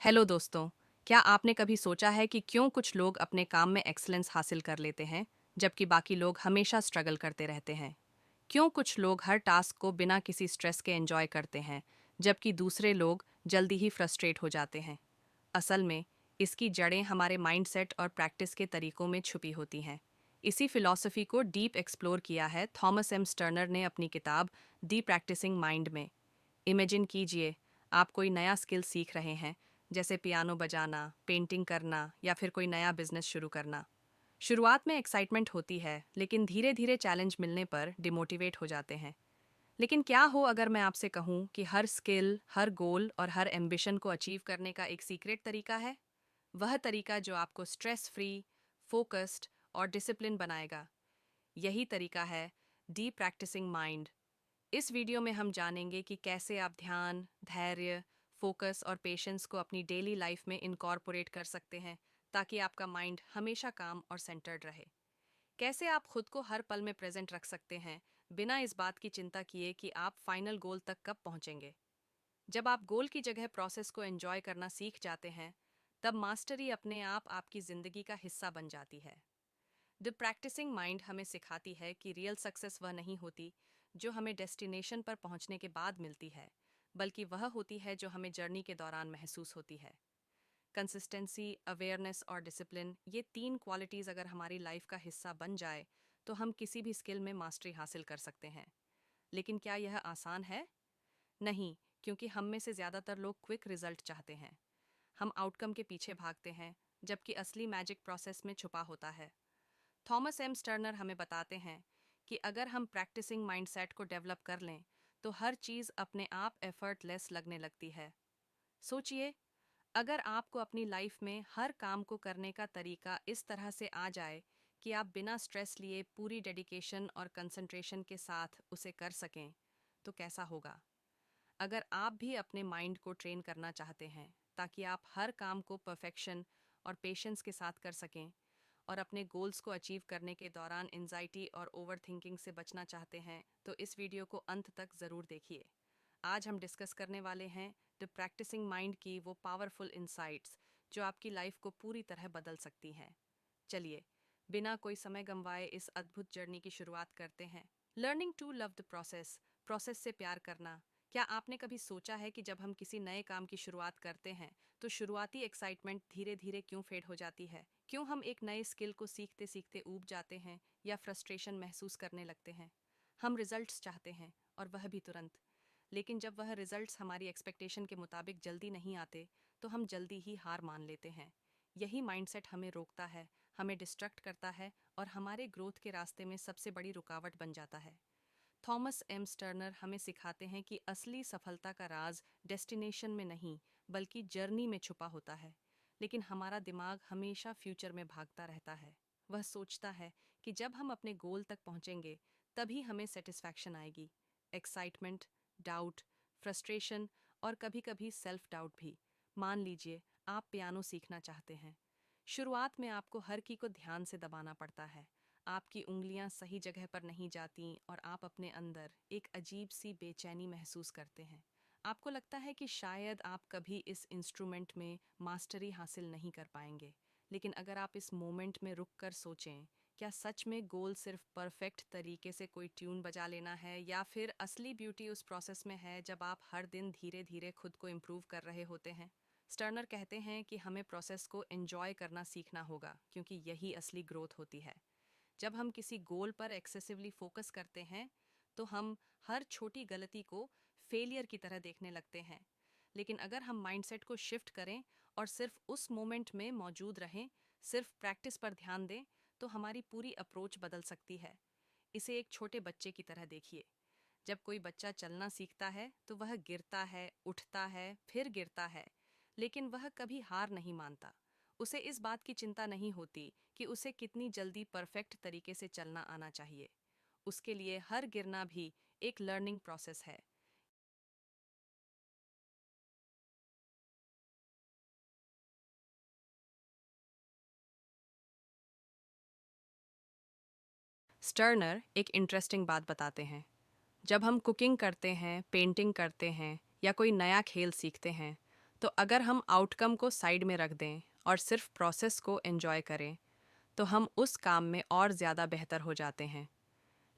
Hello दोस्तों। क्या आपने कभी सोचा है कि क्यों कुछ लोग अपने काम में एक्सीलेंस हासिल कर लेते हैं जबकि बाकी लोग हमेशा स्ट्रगल करते रहते हैं? क्यों कुछ लोग हर टास्क को बिना किसी स्ट्रेस के एंजॉय करते हैं जबकि दूसरे लोग जल्दी ही फ्रस्ट्रेट हो जाते हैं? असल में इसकी जड़ें हमारे माइंडसेट और प्रैक्टिस के तरीकों में छुपी होती हैं। इसी फिलॉसफी को डीप एक्सप्लोर किया है थॉमस एम स्टर्नर ने अपनी किताब दी प्रैक्टिसिंग माइंड में। इमेजिन कीजिए, आप कोई नया स्किल सीख रहे हैं, जैसे पियानो बजाना, पेंटिंग करना या फिर कोई नया बिजनेस शुरू करना। शुरुआत में एक्साइटमेंट होती है, लेकिन धीरे धीरे चैलेंज मिलने पर डिमोटिवेट हो जाते हैं। लेकिन क्या हो अगर मैं आपसे कहूँ कि हर स्किल, हर गोल और हर एम्बिशन को अचीव करने का एक सीक्रेट तरीका है? वह तरीका जो आपको स्ट्रेस फ्री, फोकस्ड और डिसिप्लिन बनाएगा। यही तरीका है डी प्रैक्टिसिंग माइंड। इस वीडियो में हम जानेंगे कि कैसे आप ध्यान, धैर्य, फोकस और पेशेंस को अपनी डेली लाइफ में इनकॉर्पोरेट कर सकते हैं ताकि आपका माइंड हमेशा काम और सेंटर्ड रहे। कैसे आप खुद को हर पल में प्रेजेंट रख सकते हैं बिना इस बात की चिंता किए कि आप फाइनल गोल तक कब पहुंचेंगे। जब आप गोल की जगह प्रोसेस को एंजॉय करना सीख जाते हैं, तब मास्टरी अपने आप आपकी जिंदगी का हिस्सा बन जाती है। द प्रैक्टिसिंग माइंड हमें सिखाती है कि रियल सक्सेस वह नहीं होती जो हमें डेस्टिनेशन पर पहुंचने के बाद मिलती है, बल्कि वह होती है जो हमें जर्नी के दौरान महसूस होती है। कंसिस्टेंसी, अवेयरनेस और डिसिप्लिन, ये तीन क्वालिटीज़ अगर हमारी लाइफ का हिस्सा बन जाए तो हम किसी भी स्किल में मास्टरी हासिल कर सकते हैं। लेकिन क्या यह आसान है? नहीं, क्योंकि हम में से ज़्यादातर लोग क्विक रिजल्ट चाहते हैं। हम आउटकम के पीछे भागते हैं, जबकि असली मैजिक प्रोसेस में छुपा होता है। थॉमस एम स्टर्नर हमें बताते हैं कि अगर हम प्रैक्टिसिंग माइंडसेट को डेवलप कर लें तो हर चीज़ अपने आप एफर्टलेस लगने लगती है। सोचिए, अगर आपको अपनी लाइफ में हर काम को करने का तरीका इस तरह से आ जाए कि आप बिना स्ट्रेस लिए पूरी डेडिकेशन और कंसंट्रेशन के साथ उसे कर सकें, तो कैसा होगा? अगर आप भी अपने माइंड को ट्रेन करना चाहते हैं ताकि आप हर काम को परफेक्शन और पेशेंस के साथ कर सकें और अपने गोल्स को अचीव करने के दौरान एंजाइटी और ओवरथिंकिंग से बचना चाहते हैं, तो इस वीडियो को अंत तक ज़रूर देखिए। आज हम डिस्कस करने वाले हैं द प्रैक्टिसिंग माइंड की वो पावरफुल इंसाइट्स जो आपकी लाइफ को पूरी तरह बदल सकती हैं। चलिए, बिना कोई समय गंवाए इस अद्भुत जर्नी की शुरुआत करते हैं। Learning to love the process, process से प्यार करना। क्या आपने कभी सोचा है कि जब हम किसी नए काम की शुरुआत करते हैं तो शुरुआती एक्साइटमेंट धीरे धीरे क्यों फेड हो जाती है? क्यों हम एक नए स्किल को सीखते सीखते ऊब जाते हैं या फ्रस्ट्रेशन महसूस करने लगते हैं? हम रिजल्ट्स चाहते हैं, और वह भी तुरंत। लेकिन जब वह रिजल्ट्स हमारी एक्सपेक्टेशन के मुताबिक जल्दी नहीं आते, तो हम जल्दी ही हार मान लेते हैं। यही माइंडसेट हमें रोकता है, हमें डिस्ट्रैक्ट करता है और हमारे ग्रोथ के रास्ते में सबसे बड़ी रुकावट बन जाता है। थॉमस एम स्टर्नर हमें सिखाते हैं कि असली सफलता का राज डेस्टिनेशन में नहीं, बल्कि जर्नी में छुपा होता है। लेकिन हमारा दिमाग हमेशा फ्यूचर में भागता रहता है। वह सोचता है कि जब हम अपने गोल तक पहुंचेंगे, तभी हमें सेटिस्फैक्शन आएगी। एक्साइटमेंट, डाउट, फ्रस्ट्रेशन और कभी कभी सेल्फ डाउट भी। मान लीजिए, आप पियानो सीखना चाहते हैं। शुरुआत में आपको हर की को ध्यान से दबाना पड़ता है। आपकी उंगलियां सही जगह पर नहीं जाती और आप अपने अंदर एक अजीब सी बेचैनी महसूस करते हैं। आपको लगता है कि शायद आप कभी इस इंस्ट्रूमेंट में मास्टरी हासिल नहीं कर पाएंगे। लेकिन अगर आप इस मोमेंट में रुक कर सोचें, क्या सच में गोल सिर्फ परफेक्ट तरीके से कोई ट्यून बजा लेना है, या फिर असली ब्यूटी उस प्रोसेस में है जब आप हर दिन धीरे धीरे खुद को इम्प्रूव कर रहे होते हैं? स्टर्नर कहते हैं कि हमें प्रोसेस को एंजॉय करना सीखना होगा, क्योंकि यही असली ग्रोथ होती है। जब हम किसी गोल पर एक्सेसिवली फोकस करते हैं, तो हम हर छोटी गलती को फेलियर की तरह देखने लगते हैं। लेकिन अगर हम माइंडसेट को शिफ्ट करें और सिर्फ उस मोमेंट में मौजूद रहें, सिर्फ प्रैक्टिस पर ध्यान दें, तो हमारी पूरी अप्रोच बदल सकती है। इसे एक छोटे बच्चे की तरह देखिए। जब कोई बच्चा चलना सीखता है तो वह गिरता है, उठता है, फिर गिरता है, लेकिन वह कभी हार नहीं मानता। उसे इस बात की चिंता नहीं होती कि उसे कितनी जल्दी परफेक्ट तरीके से चलना आना चाहिए। उसके लिए हर गिरना भी एक लर्निंग प्रोसेस है। स्टर्नर एक इंटरेस्टिंग बात बताते हैं। जब हम कुकिंग करते हैं, पेंटिंग करते हैं या कोई नया खेल सीखते हैं, तो अगर हम आउटकम को साइड में रख दें और सिर्फ प्रोसेस को एंजॉय करें, तो हम उस काम में और ज़्यादा बेहतर हो जाते हैं।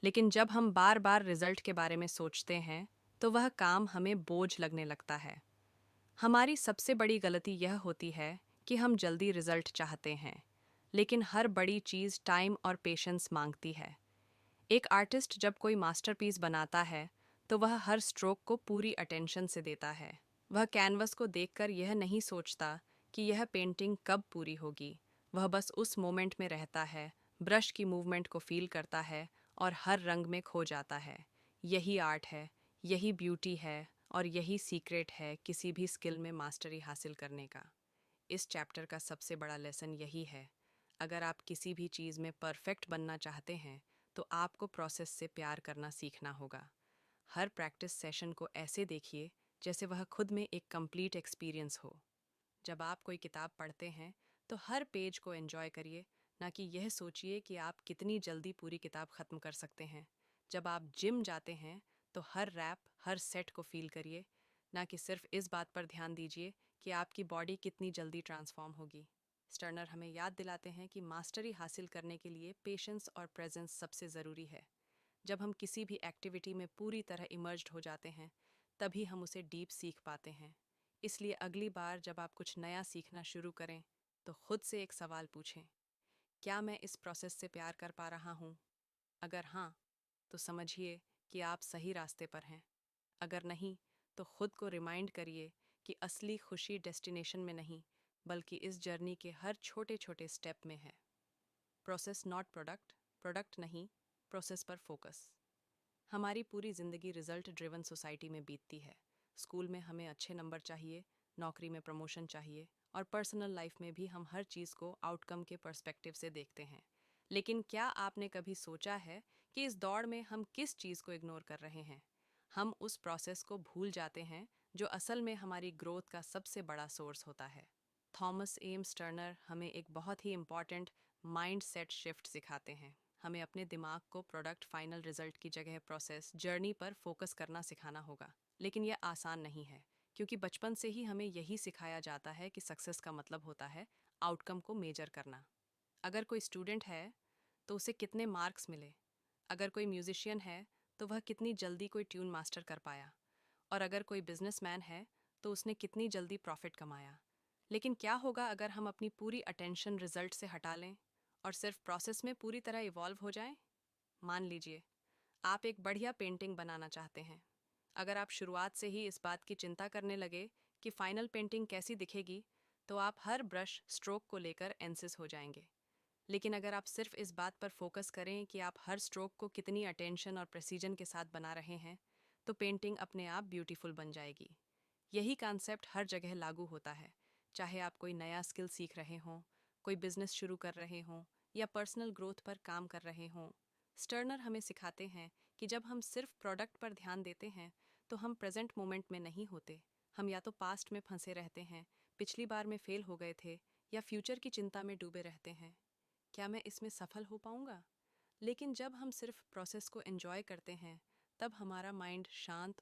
लेकिन जब हम बार बार रिजल्ट के बारे में सोचते हैं, तो वह काम हमें बोझ लगने लगता है। हमारी सबसे बड़ी गलती यह होती है कि हम जल्दी रिजल्ट चाहते हैं, लेकिन हर बड़ी चीज़ टाइम और पेशेंस मांगती है। एक आर्टिस्ट जब कोई मास्टरपीस बनाता है, तो वह हर स्ट्रोक को पूरी अटेंशन से देता है। वह कैनवस को देखकर यह नहीं सोचता कि यह पेंटिंग कब पूरी होगी। वह बस उस मोमेंट में रहता है, ब्रश की मूवमेंट को फील करता है और हर रंग में खो जाता है। यही आर्ट है, यही ब्यूटी है और यही सीक्रेट है किसी भी स्किल में मास्टरी हासिल करने का। इस चैप्टर का सबसे बड़ा लेसन यही है, अगर आप किसी भी चीज़ में परफेक्ट बनना चाहते हैं, तो आपको प्रोसेस से प्यार करना सीखना होगा। हर प्रैक्टिस सेशन को ऐसे देखिए जैसे वह खुद में एक कंप्लीट एक्सपीरियंस हो। जब आप कोई किताब पढ़ते हैं, तो हर पेज को एंजॉय करिए, ना कि यह सोचिए कि आप कितनी जल्दी पूरी किताब ख़त्म कर सकते हैं। जब आप जिम जाते हैं, तो हर रैप, हर सेट को फील करिए, ना कि सिर्फ इस बात पर ध्यान दीजिए कि आपकी बॉडी कितनी जल्दी ट्रांसफॉर्म होगी। स्टर्नर हमें याद दिलाते हैं कि मास्टरी हासिल करने के लिए पेशेंस और प्रेजेंस सबसे ज़रूरी है। जब हम किसी भी एक्टिविटी में पूरी तरह इमर्ज्ड हो जाते हैं, तभी हम उसे डीप सीख पाते हैं। इसलिए अगली बार जब आप कुछ नया सीखना शुरू करें, तो खुद से एक सवाल पूछें, क्या मैं इस प्रोसेस से प्यार कर पा रहा हूँ? अगर हाँ, तो समझिए कि आप सही रास्ते पर हैं। अगर नहीं, तो खुद को रिमाइंड करिए कि असली खुशी डेस्टिनेशन में नहीं, बल्कि इस जर्नी के हर छोटे छोटे स्टेप में है। प्रोसेस नॉट प्रोडक्ट, प्रोडक्ट नहीं, प्रोसेस पर फोकस। हमारी पूरी ज़िंदगी रिजल्ट ड्रिवन सोसाइटी में बीतती है। स्कूल में हमें अच्छे नंबर चाहिए, नौकरी में प्रमोशन चाहिए और पर्सनल लाइफ में भी हम हर चीज़ को आउटकम के पर्सपेक्टिव से देखते हैं। लेकिन क्या आपने कभी सोचा है कि इस दौड़ में हम किस चीज़ को इग्नोर कर रहे हैं? हम उस प्रोसेस को भूल जाते हैं जो असल में हमारी ग्रोथ का सबसे बड़ा सोर्स होता है। थॉमस एम्स टर्नर हमें एक बहुत ही इम्पॉर्टेंट माइंड सेट शिफ्ट सिखाते हैं। हमें अपने दिमाग को प्रोडक्ट फाइनल रिजल्ट की जगह प्रोसेस जर्नी पर फोकस करना सिखाना होगा। लेकिन यह आसान नहीं है, क्योंकि बचपन से ही हमें यही सिखाया जाता है कि सक्सेस का मतलब होता है आउटकम को मेजर करना। अगर कोई स्टूडेंट है, तो उसे कितने मार्क्स मिले। अगर कोई म्यूजिशियन है, तो वह कितनी जल्दी कोई ट्यून मास्टर कर पाया। और अगर कोई बिजनेसमैन है, तो उसने कितनी जल्दी प्रॉफिट कमाया। लेकिन क्या होगा अगर हम अपनी पूरी अटेंशन रिजल्ट से हटा लें और सिर्फ प्रोसेस में पूरी तरह इवॉल्व हो जाएं? मान लीजिए आप एक बढ़िया पेंटिंग बनाना चाहते हैं। अगर आप शुरुआत से ही इस बात की चिंता करने लगे कि फाइनल पेंटिंग कैसी दिखेगी, तो आप हर ब्रश स्ट्रोक को लेकर एंसिस हो जाएंगे। लेकिन अगर आप सिर्फ इस बात पर फोकस करें कि आप हर स्ट्रोक को कितनी अटेंशन और प्रेसिजन के साथ बना रहे हैं, तो पेंटिंग अपने आप ब्यूटीफुल बन जाएगी। यही कॉन्सेप्ट हर जगह लागू होता है, चाहे आप कोई नया स्किल सीख रहे हों, कोई बिजनेस शुरू कर रहे हों या पर्सनल ग्रोथ पर काम कर रहे हों। स्टर्नर हमें सिखाते हैं कि जब हम सिर्फ प्रोडक्ट पर ध्यान देते हैं, तो हम प्रेजेंट मोमेंट में नहीं होते। हम या तो पास्ट में फंसे रहते हैं, पिछली बार में फेल हो गए थे, या फ्यूचर की चिंता में डूबे रहते हैं, क्या मैं इसमें सफल हो पाऊंगा? लेकिन जब हम सिर्फ प्रोसेस को एंजॉय करते हैं, तब हमारा माइंड शांत